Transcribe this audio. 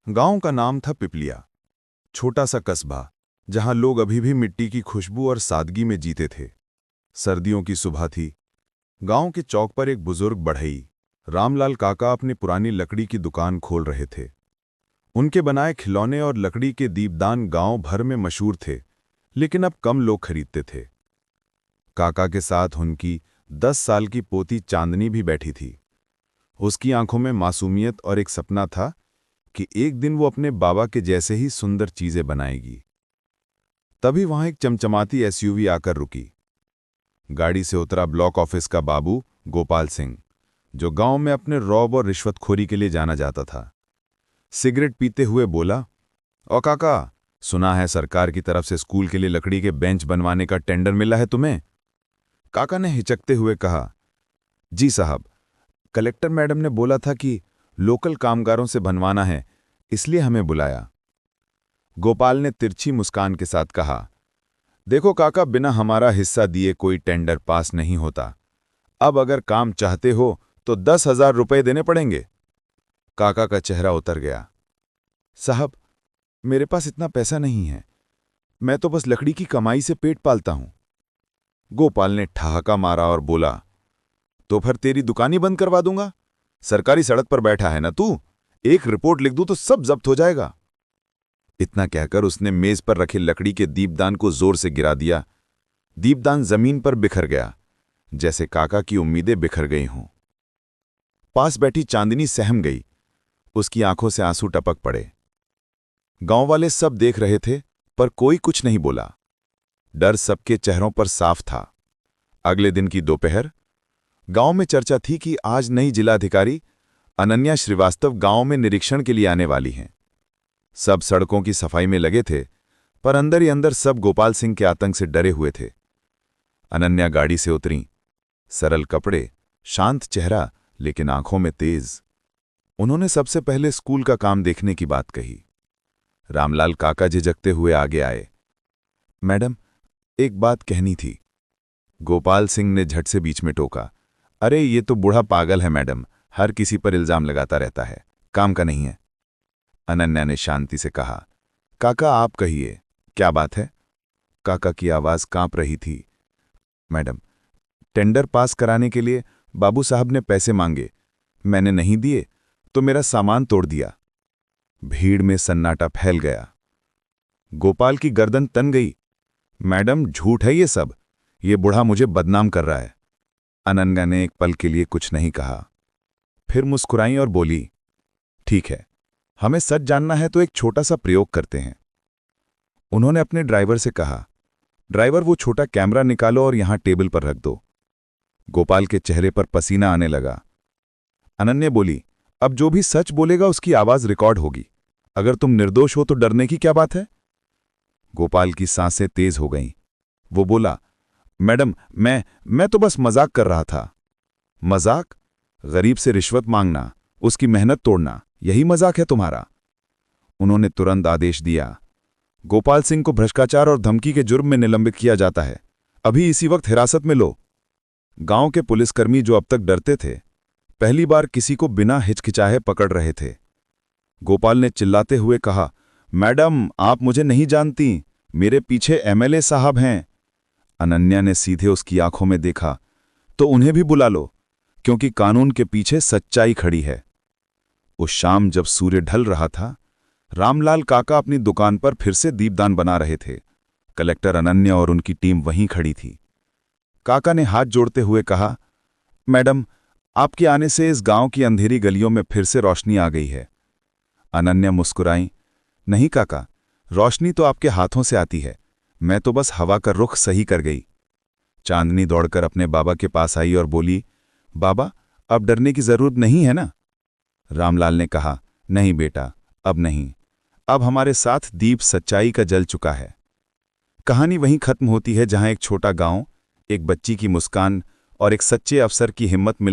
गांव का नाम था पिपलिया। छोटा सा कस्बा जहां लोग अभी भी मिट्टी की खुशबू और सादगी में जीते थे। सर्दियों की सुबह थी। गांव के चौक पर एक बुजुर्ग बढ़ई रामलाल काका अपनी पुरानी लकड़ी की दुकान खोल रहे थे। उनके बनाए खिलौने और लकड़ी के दीपदान गांव भर में मशहूर थे, लेकिन अब कम लोग खरीदते थे। काका के साथ उनकी 10 साल की पोती चांदनी भी बैठी थी। उसकी आंखों में मासूमियत और एक सपना था कि एक दिन वो अपने बाबा के जैसे ही सुंदर चीजें बनाएगी। तभी वहां एक चमचमाती एसयूवी आकर रुकी। गाड़ी से उतरा ब्लॉक ऑफिस का बाबू गोपाल सिंह, जो गांव में अपने रौब और रिश्वतखोरी के लिए जाना जाता था। सिगरेट पीते हुए बोला, "ओ काका, सुना है सरकार की तरफ से स्कूल के लिए लकड़ी के बेंच बनवाने का टेंडर मिला है तुम्हें?" काका ने हिचकते हुए कहा, "जी साहब, कलेक्टर मैडम ने बोला था कि लोकल कामगारों से बनवाना है, इसलिए हमें बुलाया।" गोपाल ने तिरछी मुस्कान के साथ कहा, "देखो काका, बिना हमारा हिस्सा दिए कोई टेंडर पास नहीं होता। अब अगर काम चाहते हो तो 10,000 रुपये देने पड़ेंगे।" काका का चेहरा उतर गया। "साहब, मेरे पास इतना पैसा नहीं है। मैं तो बस लकड़ी की कमाई से पेट पालता हूं।" गोपाल ने ठहाका मारा और बोला, "तो फिर तेरी दुकान ही बंद करवा दूंगा। सरकारी सड़क पर बैठा है ना तू, एक रिपोर्ट लिख दूं तो सब जब्त हो जाएगा।" इतना कहकर उसने मेज पर रखे लकड़ी के दीपदान को जोर से गिरा दिया। दीपदान जमीन पर बिखर गया, जैसे काका की उम्मीदें बिखर गई हों। पास बैठी चांदनी सहम गई। उसकी आंखों से आंसू टपक पड़े। गांव वाले सब देख रहे थे, पर कोई कुछ नहीं बोला। डर सबके चेहरों पर साफ था। अगले दिन की दोपहर गांव में चर्चा थी कि आज नई जिलाधिकारी अनन्या श्रीवास्तव गांव में निरीक्षण के लिए आने वाली हैं। सब सड़कों की सफाई में लगे थे, पर अंदर ही अंदर सब गोपाल सिंह के आतंक से डरे हुए थे। अनन्या गाड़ी से उतरी। सरल कपड़े, शांत चेहरा, लेकिन आंखों में तेज। उन्होंने सबसे पहले स्कूल का काम देखने की बात कही। रामलाल काका झिझकते हुए आगे आए। "मैडम, एक बात कहनी थी।" गोपाल सिंह ने झट से बीच में टोका, "अरे ये तो बूढ़ा पागल है मैडम, हर किसी पर इल्जाम लगाता रहता है, काम का नहीं है।" अनन्या ने शांति से कहा, "काका आप कहिए, क्या बात है?" काका की आवाज कांप रही थी। "मैडम, टेंडर पास कराने के लिए बाबू साहब ने पैसे मांगे, मैंने नहीं दिए तो मेरा सामान तोड़ दिया।" भीड़ में सन्नाटा फैल गया। गोपाल की गर्दन तन गई। "मैडम, झूठ है ये सब, ये बूढ़ा मुझे बदनाम कर रहा है।" अनन्या ने एक पल के लिए कुछ नहीं कहा, फिर मुस्कुराई और बोली, "ठीक है, हमें सच जानना है तो एक छोटा सा प्रयोग करते हैं।" उन्होंने अपने ड्राइवर से कहा, "ड्राइवर, वो छोटा कैमरा निकालो और यहां टेबल पर रख दो।" गोपाल के चेहरे पर पसीना आने लगा। अनन्या बोली, "अब जो भी सच बोलेगा उसकी आवाज रिकॉर्ड होगी। अगर तुम निर्दोष हो तो डरने की क्या बात है?" गोपाल की सांसें तेज हो गईं। वो बोला, "मैडम, मैं तो बस मजाक कर रहा था।" "मजाक? गरीब से रिश्वत मांगना, उसकी मेहनत तोड़ना, यही मजाक है तुम्हारा?" उन्होंने तुरंत आदेश दिया, "गोपाल सिंह को भ्रष्टाचार और धमकी के जुर्म में निलंबित किया जाता है। अभी इसी वक्त हिरासत में लो।" गांव के पुलिसकर्मी, जो अब तक डरते थे, पहली बार किसी को बिना हिचकिचाहे पकड़ रहे थे। गोपाल ने चिल्लाते हुए कहा, "मैडम, आप मुझे नहीं जानती, मेरे पीछे एमएलए साहब हैं।" अनन्या ने सीधे उसकी आंखों में देखा, "तो उन्हें भी बुला लो, क्योंकि कानून के पीछे सच्चाई खड़ी है।" उस शाम जब सूर्य ढल रहा था, रामलाल काका अपनी दुकान पर फिर से दीपदान बना रहे थे। कलेक्टर अनन्या और उनकी टीम वहीं खड़ी थी। काका ने हाथ जोड़ते हुए कहा, "मैडम, आपके आने से इस गांव की अंधेरी गलियों में फिर से रोशनी आ गई है।" अनन्या मुस्कुराई, "नहीं काका, रोशनी तो आपके हाथों से आती है, मैं तो बस हवा का रुख सही कर गई।" चांदनी दौड़कर अपने बाबा के पास आई और बोली, "बाबा, अब डरने की जरूरत नहीं है ना?" रामलाल ने कहा, "नहीं बेटा, अब नहीं। अब हमारे साथ दीप सच्चाई का जल चुका है।" कहानी वहीं खत्म होती है जहां एक छोटा गांव, एक बच्ची की मुस्कान और एक सच्चे अफसर की हिम्मत मिलकर